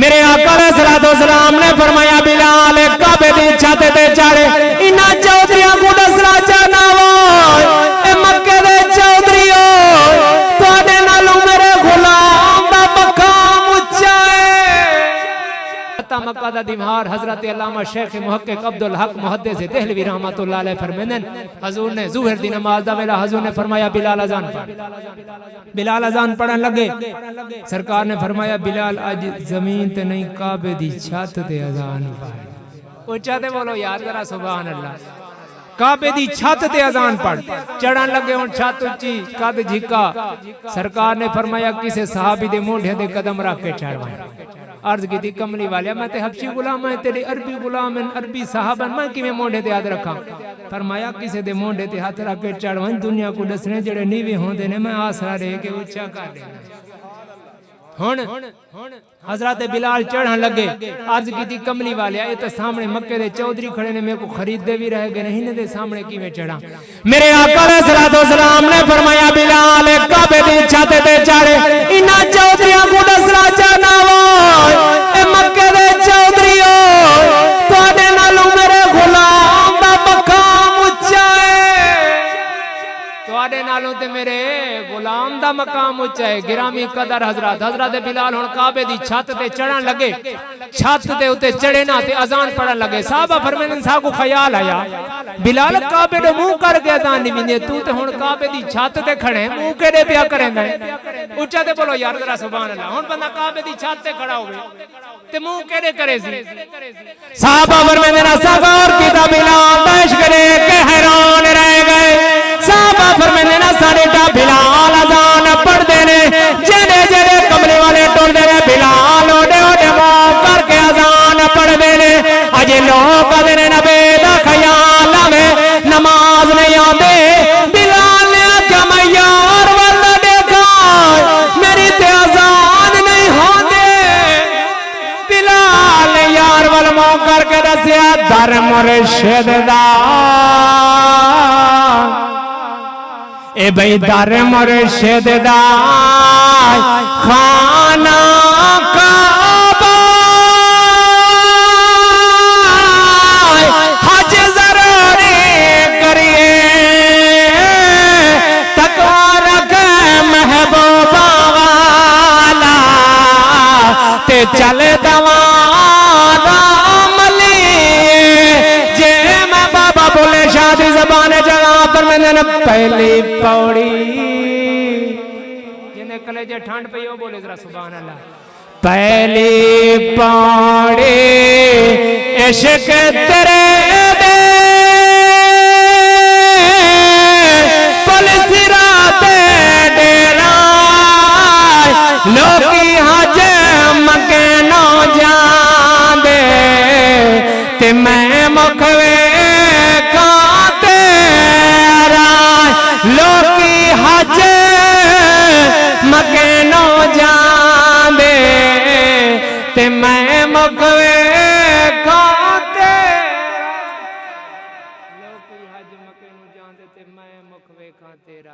میرے آقا علیہ الصلوۃ والسلام نے فرمایا بلال کعبے دی چھت تے چڑھے انہاں چودھریاں کو دسنا چاہنا وا اے مکے دے چودھریو تواڈے نالوں میرے غلام دا مقام اونچا ہے۔ مکہ دا دیوار حضرت علامہ شیخ محقق عبدالحق محدث دہلوی رحمۃ اللہ علیہ فرمیندے حضور نے ظہر دی نماز دا ویلا حضور نے فرمایا بلال اذان پڑھ۔ بلال اذان پڑھن لگے سرکار نے فرمایا بلال اج زمین تے نہیں کعبے دی چھت تے اذان پڑھ۔ اونچا تے بولو یار ذرا سبحان اللہ۔ کعبے دی چھت تے اذان پڑھ چڑھن لگے ہن چھت اونچی قد جھکا سرکار نے فرمایا کسے صحابی دے مونڈھے تے قدم رکھ کے چڑھوائیں۔ عرض کی تھی کملی والیا میں تے حبشی غلام ہیں تیرے عربی غلام ہیں عربی صحابہ میں کیویں مونڈے تے ہاتھ رکھاں؟ فرمایا کسے دے مونڈے تے ہاتھ رکھ کے چڑھوائیں دنیا کو دسنے جڑے نیوے ہوندے نے میں آسرا رہ کے اونچا کر دینا۔ ہن حضرت بلال چڑھن لگے عرض کی تھی کملی والیا اے تے سامنے مکے دے چودھری کھڑے نے میرے کو خریدے بھی رہ گئے نہیں دے سامنے کیویں چڑھاں؟ میرے آقا علیہ الصلوۃ والسلام نے فرمایا بلال کعبے دی چھت تے چڑھے انہاں چودھریاں کو دسنا چاہنا وا اے مکے دے چودھریو تواڈے نالوں میرے غلام دا مقام اونچا ہے۔ تواڈے نالوں تے میرے غلام دا مقام اونچا ہے۔ گرامی قدر حضرات حضرت بلال ہن کعبے دی چھت تے چڑھن لگے چھت تے اوتے چڑھے نا تے اذان پڑھن لگے صحابہ فرمیندے سا کو خیال آیا بلال کعبے دے منہ کر کے اذان نہیں ویندے تو تے ہن کعبے دی چھت تے کھڑے منہ کیڑے پیا کریندا ہے؟ اونچا تے بولو یار ذرا سبحان اللہ۔ ہن بندہ کعبے دی چھت تے کھڑا ہوے تے منہ کیڑے کرے سی؟ صحابہ فرمیندے نا صبر کیتا بلال عشق کرے کہ حیران رہ گئے۔ صحابہ فرمیندے نا ساڈے دا بلال اذان پڑھ دے نے جڑے جڑے کملے والے ٹر دے نے بلال اوڈے اوڈے منہ کر کے اذان پڑھ دے نے اجے لوگ آدے نے نبی دا خیال آوے نماز نہیں آندے بلال نے آکھیا میں یار ول دیکھا میری تے اذان نہیں ہوندے بلال نے یار ول منہ کر کے دسیا در مرشد دا اے بھئی در مرشد دا خانہ کعبہ حج ضروری کریے تقوی رکھے محبوبہ والا تے چل دوارا ملی جے میں بابا بولے شادی زبان جگہ پر میں نے پہلی پوڑی جنہیں کلیجے ٹھانڈ پہ یوں بولے ذرا سبحان اللہ پہلی پوڑی عشق تیرے دے پل سرات ڈیرا لوکی حج مکے نو جان دے تے میں مکھوے کانتے لوکی حج مکے نو جان دے تے میں